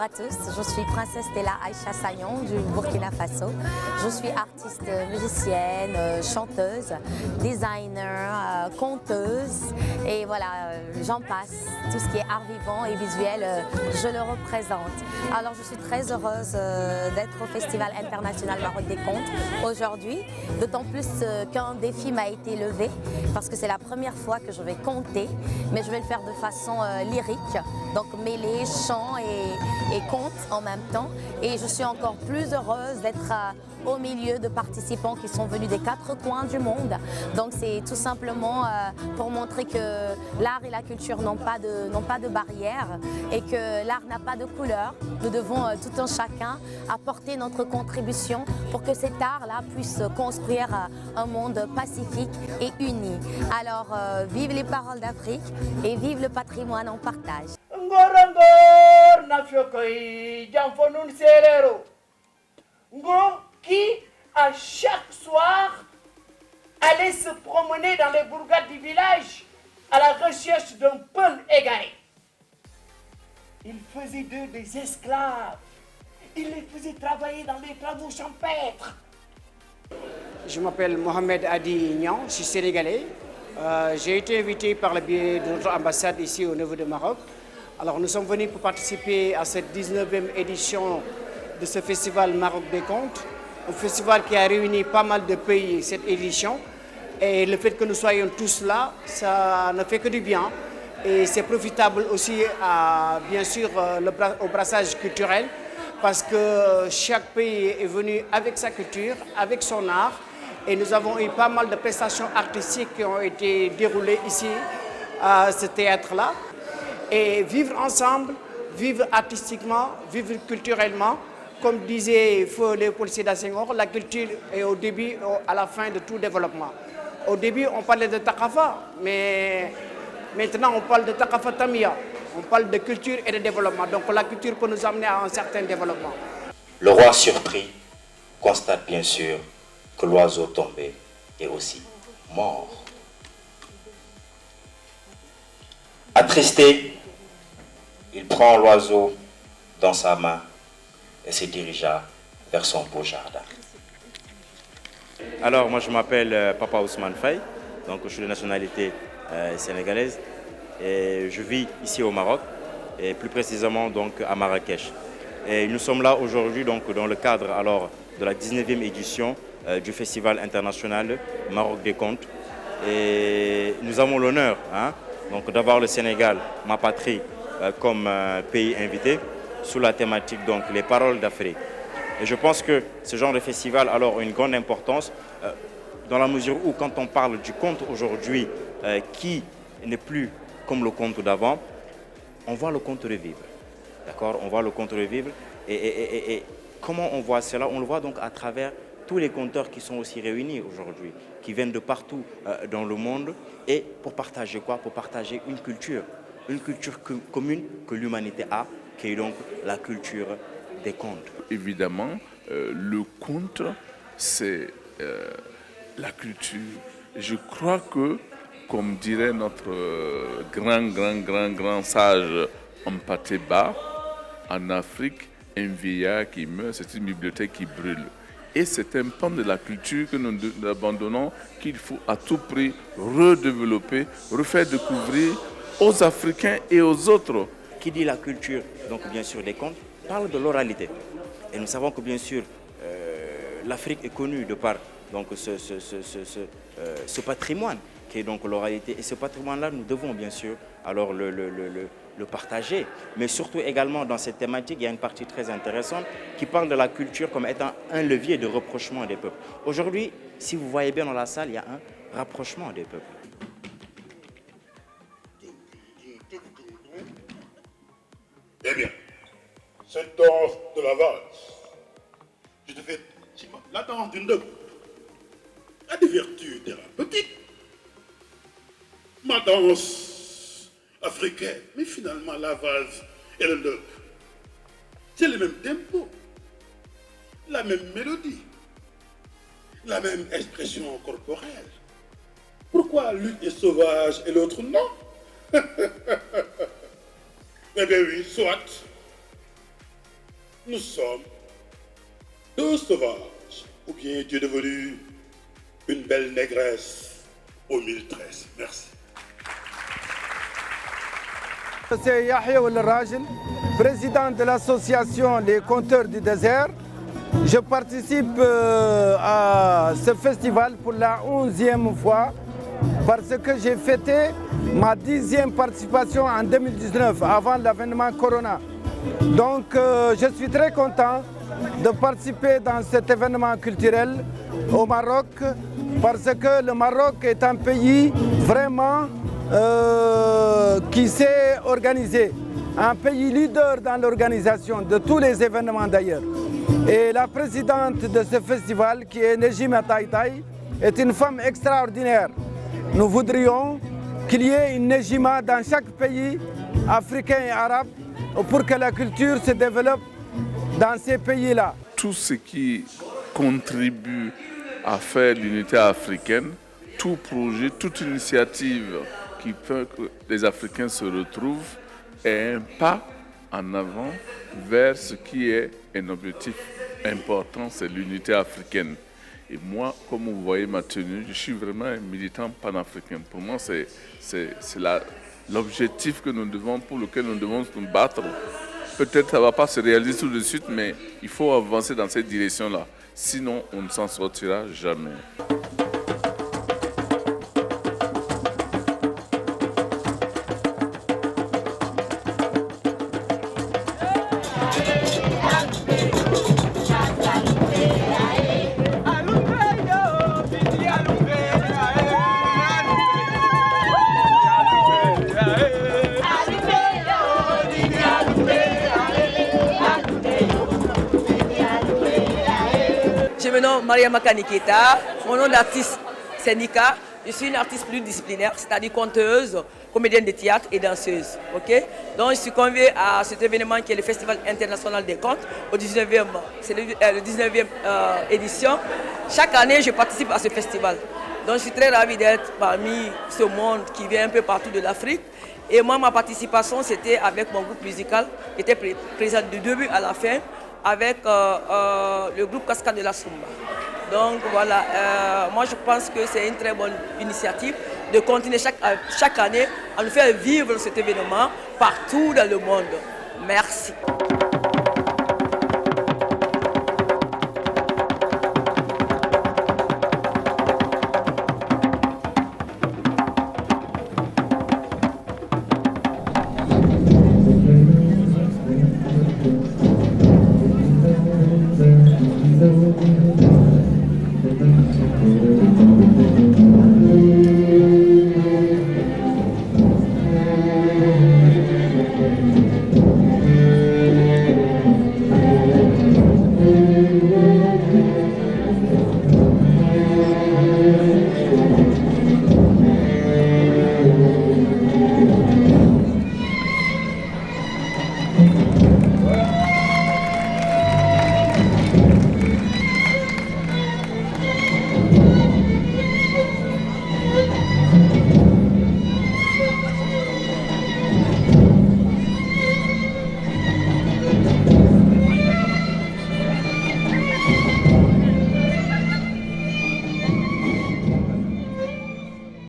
à tous, je suis Princesse Stella Aïcha Sagnon du Burkina Faso. Je suis artiste musicienne, chanteuse, designer, conteuse et voilà, j'en passe. Tout ce qui est art vivant et visuel, je le représente. Alors je suis très heureuse d'être au Festival international Maroc des Contes aujourd'hui, d'autant plus qu'un défi m'a été levé parce que c'est la première fois que je vais conter, mais je vais le faire de façon lyrique, donc mêler chant et conte en même temps. Et je suis encore plus heureuse d'être au milieu de participants qui sont venus des 4 coins du monde. Donc c'est tout simplement pour montrer que l'art et la culture n'ont pas de barrière et que l'art n'a pas de couleur. Nous devons tout un chacun apporter notre contribution pour que cet art-là puisse construire un monde pacifique et uni. Alors vive les paroles d'Afrique et vive le patrimoine en partage. Qui, à chaque soir, allait se promener dans les bourgades du village à la recherche d'un peul égaré. Il faisait d'eux des esclaves. Il les faisait travailler dans les travaux champêtres. Je m'appelle Mohamed Adi Nian, je suis sénégalais. J'ai été invité par le biais de notre ambassade ici au niveau du Maroc. Alors nous sommes venus pour participer à cette 19e édition de ce festival Maroc des Contes. Un festival qui a réuni pas mal de pays cette édition. Et le fait que nous soyons tous là, ça ne fait que du bien. Et c'est profitable aussi bien sûr au brassage culturel, parce que chaque pays est venu avec sa culture, avec son art. Et nous avons eu pas mal de prestations artistiques qui ont été déroulées ici, à ce théâtre-là. Et vivre ensemble, vivre artistiquement, vivre culturellement. Comme disait Feu Léopold Sédar Senghor, la culture est au début et à la fin de tout développement. Au début, on parlait de Takafa, mais maintenant on parle de Takafa Tamia. On parle de culture et de développement. Donc la culture peut nous amener à un certain développement. Le roi surpris constate bien sûr que l'oiseau tombé est aussi mort. Attristé, il prend l'oiseau dans sa main et se dirigea vers son beau jardin. Alors moi je m'appelle Papa Ousmane Faye, donc je suis de nationalité sénégalaise et je vis ici au Maroc et plus précisément donc à Marrakech. Et nous sommes là aujourd'hui donc dans le cadre alors de la 19e édition du Festival international Maroc des Contes et nous avons l'honneur donc d'avoir le Sénégal, ma patrie, comme pays invité sous la thématique donc les paroles d'Afrique. Et je pense que ce genre de festival alors a une grande importance dans la mesure où quand on parle du conte aujourd'hui qui n'est plus comme le conte d'avant, on voit le conte revivre. D'accord? On voit le conte revivre et comment on voit cela? On le voit donc à travers tous les conteurs qui sont aussi réunis aujourd'hui, qui viennent de partout dans le monde et pour partager quoi? Pour partager une culture commune que l'humanité a, qui est donc la culture des contes. Évidemment, le conte, c'est la culture. Je crois que, comme dirait notre grand sage Mpaté Ba, en Afrique, un vieillard qui meurt, c'est une bibliothèque qui brûle. Et c'est un pan de la culture que nous abandonnons, qu'il faut à tout prix redévelopper, refaire découvrir aux Africains et aux autres. Qui dit la culture, donc bien sûr des contes, parle de l'oralité. Et nous savons que bien sûr l'Afrique est connue de par donc, ce patrimoine qui est donc l'oralité. Et ce patrimoine-là, nous devons bien sûr alors le partager. Mais surtout également dans cette thématique, il y a une partie très intéressante qui parle de la culture comme étant un levier de rapprochement des peuples. Aujourd'hui, si vous voyez bien dans la salle, il y a un rapprochement des peuples. Eh bien, cette danse de la valse, je te fais la danse d'une dame, a des vertus thérapeutiques. Ma danse africaine, mais finalement la valse et le dub, c'est le même tempo, la même mélodie, la même expression corporelle. Pourquoi l'une est sauvage et l'autre non? Eh bien oui, soit. nous sommes deux sauvages, ou bien tu es devenu une belle négresse au 1013. Merci. C'est Yahya Ould Rajil, président de l'association Les Conteurs du Désert. Je participe à ce festival pour la 11e fois parce que j'ai fêté ma 10e participation en 2019, avant l'avènement Corona. Donc je suis très content de participer dans cet événement culturel au Maroc parce que le Maroc est un pays vraiment qui s'est organisé, un pays leader dans l'organisation de tous les événements d'ailleurs. Et la présidente de ce festival, qui est Nejima Taïtaï, est une femme extraordinaire. Nous voudrions qu'il y ait une Nejima dans chaque pays africain et arabe pour que la culture se développe dans ces pays-là. Tout ce qui contribue à faire l'unité africaine, tout projet, toute initiative qui fait que les Africains se retrouvent est un pas en avant vers ce qui est un objectif important, c'est l'unité africaine. Et moi, comme vous voyez ma tenue, je suis vraiment un militant panafricain. Pour moi, c'est l'objectif que nous devons, pour lequel nous devons nous battre. Peut-être que ça ne va pas se réaliser tout de suite, mais il faut avancer dans cette direction-là. Sinon, on ne s'en sortira jamais. Je me nomme Maria Makaniketa, mon nom d'artiste c'est Nika. Je suis une artiste pluridisciplinaire, c'est-à-dire conteuse, comédienne de théâtre et danseuse. Okay? Donc je suis conviée à cet événement qui est le Festival international des contes, au 19e, c'est le 19e édition. Chaque année, je participe à ce festival. Donc je suis très ravie d'être parmi ce monde qui vient un peu partout de l'Afrique. Et moi, ma participation, c'était avec mon groupe musical, qui était présent du début à la fin, avec le groupe Cascade de la Sumba. Donc voilà, moi je pense que c'est une très bonne initiative de continuer chaque année à nous faire vivre cet événement partout dans le monde. Merci.